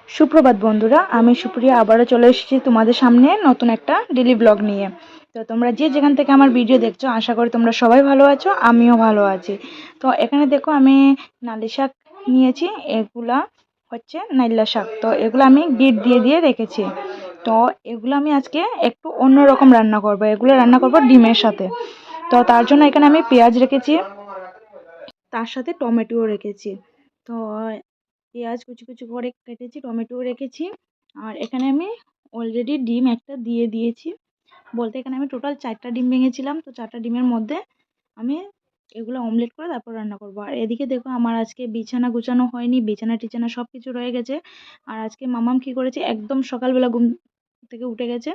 সুপ্রভাত বন্ধুরা, আমি সুপ্রিয়া আবারও চলে এসেছি তোমাদের সামনে নতুন একটা ডেইলি ব্লগ নিয়ে। তো তোমরা যে যেখান থেকে আমার ভিডিও দেখছো, আশা করি তোমরা সবাই ভালো আছো, আমিও ভালো আছি। তো এখানে দেখো আমি নালি শাক নিয়েছি, এগুলা হচ্ছে নাইলা শাক। তো এগুলো আমি বিট দিয়ে দিয়ে রেখেছি। তো এগুলো আমি আজকে একটু অন্যরকম রান্না করবো, এগুলো রান্না করবো ডিমের সাথে। তো তার জন্য এখানে আমি পেঁয়াজ রেখেছি, তার সাথে টমেটোও রেখেছি। তো পেঁয়াজ কুচি কুচি করে কেটেছি, টমেটো রেখেছি। আর এখানে আমি অলরেডি ডিম একটা দিয়ে দিয়েছি, বলতে এখানে আমি টোটাল 4টা ডিম ভেঙেছিলাম। তো 4টা ডিমের মধ্যে আমি এগুলো অমলেট করে তারপর রান্না করবো। আর এদিকে দেখো আমার আজকে বিছানা গুছানো হয়নি, বিছানা টিছানা সব কিছু রয়ে গেছে। আর আজকে মামাম কি করেছে, একদম সকালবেলা ঘুম থেকে উঠে গেছে।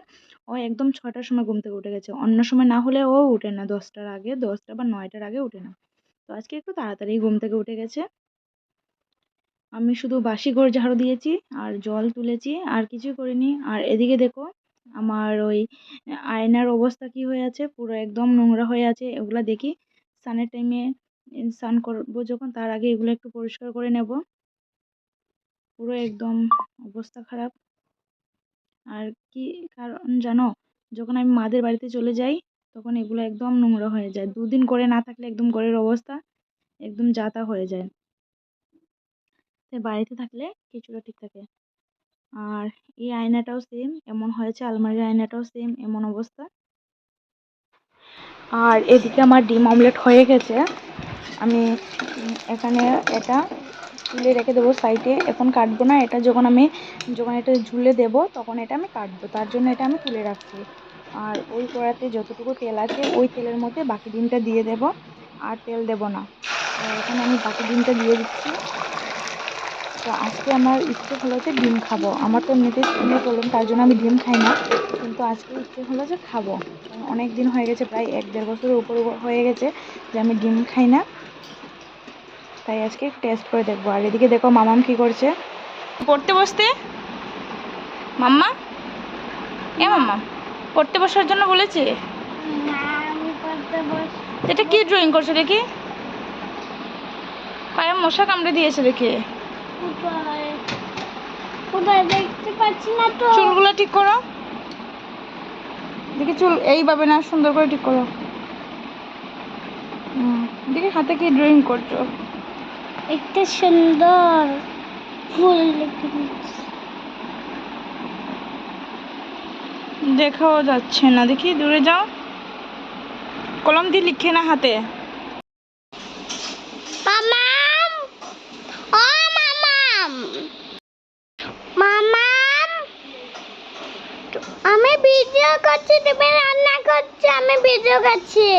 ও একদম 6টার সময় ঘুম থেকে উঠে গেছে, অন্য সময় না হলে ও উঠে না, 10টার আগে, 10টা বা 9টার আগে উঠে না। তো আজকে একটু তাড়াতাড়ি ঘুম থেকে উঠে গেছে। আমি শুধু বাসি ঘর ঝাড়ু দিয়েছি আর জল তুলেছি, আর কিছুই করিনি। আর এদিকে দেখো আমার ওই আয়নার অবস্থা কি হয়ে আছে, পুরো একদম নোংরা হয়ে আছে। এগুলা দেখি স্নানের টাইমে, স্নান করবো যখন, তার আগে এগুলো একটু পরিষ্কার করে নেব। পুরো একদম অবস্থা খারাপ। আর কি কারণ জানো, যখন আমি মাদের বাড়িতে চলে যাই তখন এগুলো একদম নোংরা হয়ে যায়। 2 দিন করে না থাকলে একদম ঘরের অবস্থা একদম যা তা হয়ে যায়। তাই বাড়িতে থাকলে কিছুটা ঠিক থাকে। আর এই আয়নাটাও সেম এমন হয়েছে, আলমারির আয়নাটাও সেম এমন অবস্থা। আর এদিকে আমার ডিম অমলেট হয়ে গেছে। আমি এখানে এটা তুলে রেখে দেবো সাইডে, এখন কাটবো না। এটা যখন এটা ঝুলে দেব তখন এটা আমি কাটবো, তার জন্য এটা আমি তুলে রাখছি। আর ওই কড়াতে যতটুকু তেল আছে ওই তেলের মধ্যে বাকি ডিমটা দিয়ে দেব, আর তেল দেব না। তো এখানে আমি বাকি ডিমটা দিয়ে দিচ্ছি। তো আজকে আমার ইচ্ছে হলো যে ডিম খাবো। আমার তো এমনিতেই স্কিনের প্রবলেম, তার জন্য আমি ডিম খাই না। কিন্তু আজকে ইচ্ছে হলো যে খাবো, কারণ অনেক দিন হয়ে গেছে, প্রায় 1-1.5 বছরের উপরে হয়ে গেছে যে আমি ডিম খাই না। তাই আজকে টেস্ট করে দেখবো। আর এদিকে দেখো মামাম কি করছে, পড়তে বসতে। মাম্মা, এ মাম্মা, পড়তে বসার জন্য বলেছে। এটা কি ড্রয়িং করছো দেখি? পায়ে মশা কামড়ে দিয়েছে দেখে। দেখতে পাচ্ছি না তো। চুলগুলো ঠিক করো দেখি, চুল এইভাবে না, সুন্দর করে ঠিক করো। দেখি হাতে কি ড্রয়িং করছো। একটা সুন্দর ফুল দেখাও যাচ্ছে না, দেখি দূরে যাও, কলম দিয়ে লিখে না হাতে। মামাম, ও মামাম, মামাম, আমি ভিডিও করছি, তুমি রান্না করছো, আমি ভিডিও করছি।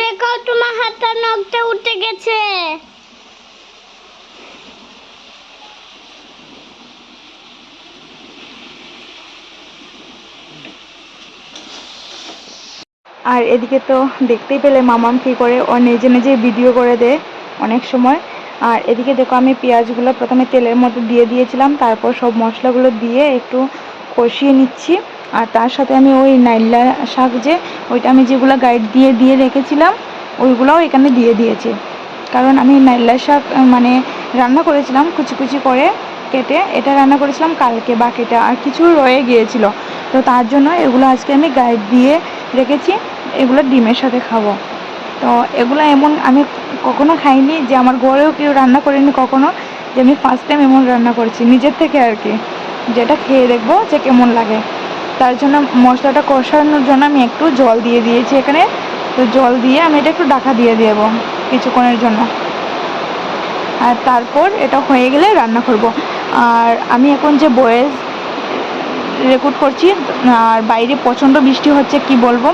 দেখো তোমার হাতের নখটা উঠে গেছে। আর এদিকে তো দেখতেই পেলে মামাম কী করে, ও নিজে নিজে ভিডিও করে দেয় অনেক সময়। আর এদিকে দেখো আমি পেঁয়াজগুলো প্রথমে তেলের মধ্যে দিয়ে দিয়েছিলাম, তারপর সব মশলাগুলো দিয়ে একটু কষিয়ে নিচ্ছি। আর তার সাথে আমি ওই নাইলা শাক ওইটা আমি যেগুলো গাইড দিয়ে দিয়ে রেখেছিলাম ওইগুলোও এখানে দিয়ে দিয়েছি। কারণ আমি নাইলা শাক মানে রান্না করেছিলাম কুচি কুচি করে কেটে, এটা রান্না করেছিলাম কালকে, বাকিটা আর কিছু রয়ে গিয়েছিল। তো তার জন্য এগুলো আজকে আমি গাইড দিয়ে রেখেছি, এগুলো ডিমের সাথে খাবো। তো এগুলো এমন আমি কখনো খাইনি, যে আমার ঘরেও কেউ রান্না করেনি কখনো, যে আমি ফার্স্ট টাইম এমন রান্না করেছি নিজের থেকে আর কি, যেটা খেয়ে দেখবো যে কেমন লাগে। তার জন্য মশলাটা কষানোর জন্য আমি একটু জল দিয়ে দিয়েছি এখানে। তো জল দিয়ে আমি এটা একটু ঢাকা দিয়ে দেবো কিছুক্ষণের জন্য, আর তারপর এটা হয়ে গেলে রান্না করব। আর আমি এখন যে ভয়েস রেকর্ড করছি, আর বাইরে প্রচণ্ড বৃষ্টি হচ্ছে, কি বলবো,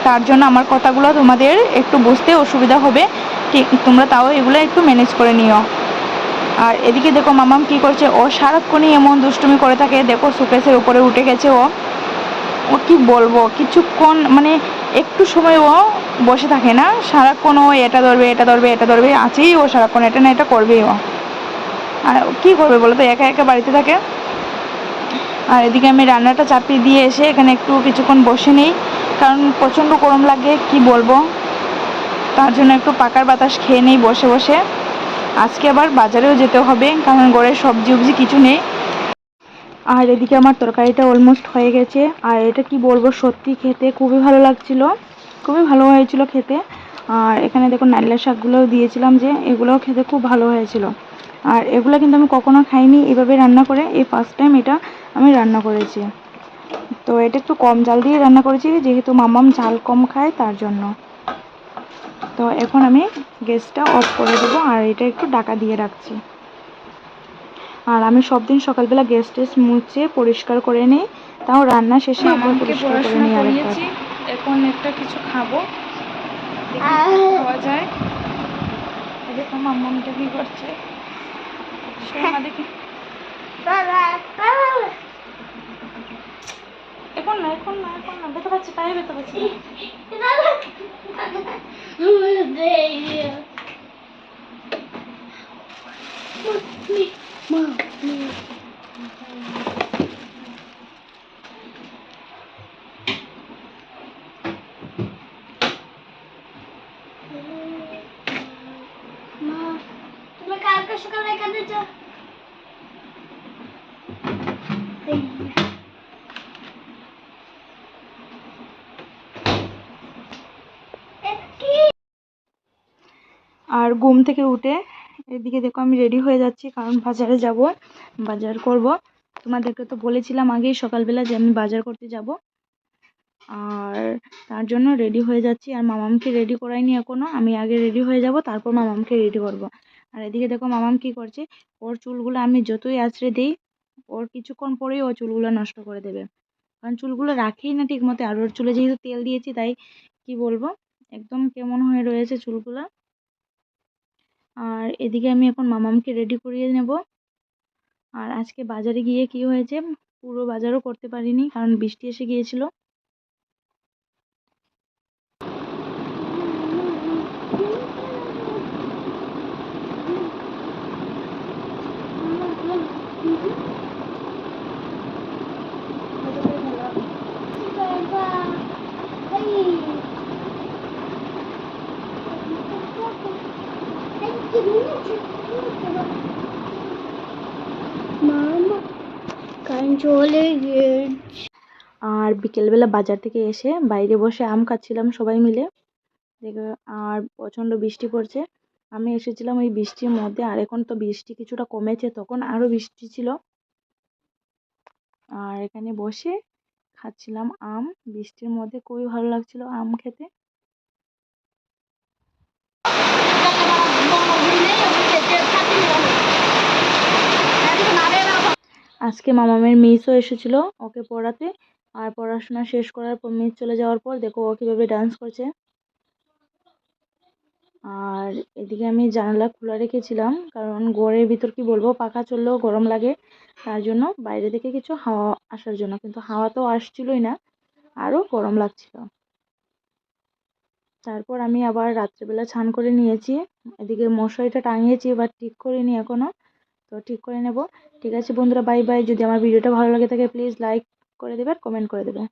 তার জন্য আমার কথাগুলো তোমাদের একটু বুঝতে অসুবিধা হবে, ঠিক তোমরা তাও এগুলো একটু ম্যানেজ করে নিও। আর এদিকে দেখো মামাম কি করছে, ও সারাক্ষণই এমন দুষ্টুমি করে থাকে। দেখো সুকেসের উপরে উঠে গেছে ও ও কি বলবো, কিছুক্ষণ মানে একটু সময় ও বসে থাকে না, সারাক্ষণ ও এটা ধরবে এটা ধরবে এটা ধরবে আছেই, ও সারাক্ষণ এটা না এটা করবেই ও। আর কী করবে বলো তো, একা একা বাড়িতে থাকে। আর এদিকে আমি রান্নাটা চাপিয়ে দিয়ে এসে এখানে একটু কিছুক্ষণ বসে নেই, কারণ প্রচণ্ড গরম লাগে কি বলবো, তার জন্য একটু পাকার বাতাস খেয়ে নেই বসে বসে। আজকে আবার বাজারেও যেতে হবে, কারণ ঘরে সবজি উবজি কিছু নেই। আর এদিকে আমার তরকারিটা অলমোস্ট হয়ে গেছে। আর এটা কি বলবো, সত্যি খেতে খুবই ভালো লাগছিল, খুবই ভালো হয়েছিল খেতে। আর এখানে দেখো নারকেলের শাকগুলোও দিয়েছিলাম, যে এগুলোও খেতে খুব ভালো হয়েছিল। আর এগুলো কিন্তু আমি কখনো খাইনি এভাবে রান্না করে, এই ফার্স্ট টাইম এটা আমি রান্না করেছি। তো এটা একটু কম জাল দিয়ে রান্না করেছি, যেহেতু মামাম ঝাল কম খায় তার জন্য। তো এখন আমি গ্যাসটা অফ করে দেবো আর এটা একটু ঢাকা দিয়ে রাখছি। আর আমি সব দিন সকালবেলা গ্যাস টেস মুছে পরিষ্কার করে নিই, তাও রান্না শেষে একবার পরিষ্কার করে নিই আরেকবার। এখন একটা কিছু খাবো, খাওয়া যায়। দেখো মাম্মামটা কি করছে, দেখি। এখন না, এখন না, এখন না, ব্যথা পাচ্ছে, পায়ে ব্যথা পাচ্ছে। তুমি কালকে সকালে এখানে যাও। আর ঘুম থেকে উঠে এদিকে দেখো আমি রেডি হয়ে যাচ্ছি, কারণ বাজারে যাব, বাজার করব। তোমাদেরকে তো বলেছিলাম আগেই সকালবেলা যে আমি বাজার করতে যাব। আর তার জন্য রেডি হয়ে যাচ্ছি। আর মামামকে রেডি করাইনি এখনো, আমি আগে রেডি হয়ে যাব, তারপর মামামকে রেডি করব। আর এদিকে দেখো মামাম কি করছে, ওর চুলগুলো আমি যতই আঁচড়ে দিই, ওর কিছুক্ষণ পরেই ও চুলগুলো নষ্ট করে দেবে, কারণ চুলগুলো রাখেই না ঠিক মতো। আর ওর চুলে যেহেতু তেল দিয়েছি, তাই কি বলবো, একদম কেমন হয়ে রয়েছে চুলগুলো। আর এদিকে আমি এখন মামামকে রেডি করিয়ে নেব। আর আজকে বাজারে গিয়ে কি হয়েছে, পুরো বাজারও করতে পারিনি, কারণ বৃষ্টি এসে গিয়েছিল। চলে গিয়ে আর বিকেলবেলা বাজার থেকে এসে বাইরে বসে আম খাচ্ছিলাম সবাই মিলে, দেখো। আর প্রচণ্ড বৃষ্টি পড়ছে, আমি এসেছিলাম ওই বৃষ্টির মধ্যে। আর এখন তো বৃষ্টি কিছুটা কমেছে, তখন আরও বৃষ্টি ছিল। আর এখানে বসে খাচ্ছিলাম আম বৃষ্টির মধ্যে, খুবই ভালো লাগছিল আম খেতে। আজকে মামামের মিসও এসেছিল ওকে পড়াতে। আর পড়াশোনা শেষ করার পর মিস চলে যাওয়ার পর দেখো ও কীভাবে ডান্স করছে। আর এদিকে আমি জানালা খোলা রেখেছিলাম, কারণ ঘরের ভিতর কি বলবো, পাখা চললেও গরম লাগে, তার জন্য বাইরে থেকে কিছু হাওয়া আসার জন্য। কিন্তু হাওয়া তো আসছিলই না, আরও গরম লাগছিল। তারপর আমি আবার রাত্রেবেলা স্নান করে নিয়েছি। এদিকে মশারিটা টাঙিয়েছি, এবার ঠিক করিনি এখনো, তো ঠিক করে নেব। ঠিক আছে বন্ধুরা, বাই বাই। যদি আমার ভিডিওটা ভালো লাগে থাকে প্লিজ লাইক করে দেবে আর কমেন্ট করে দেবে।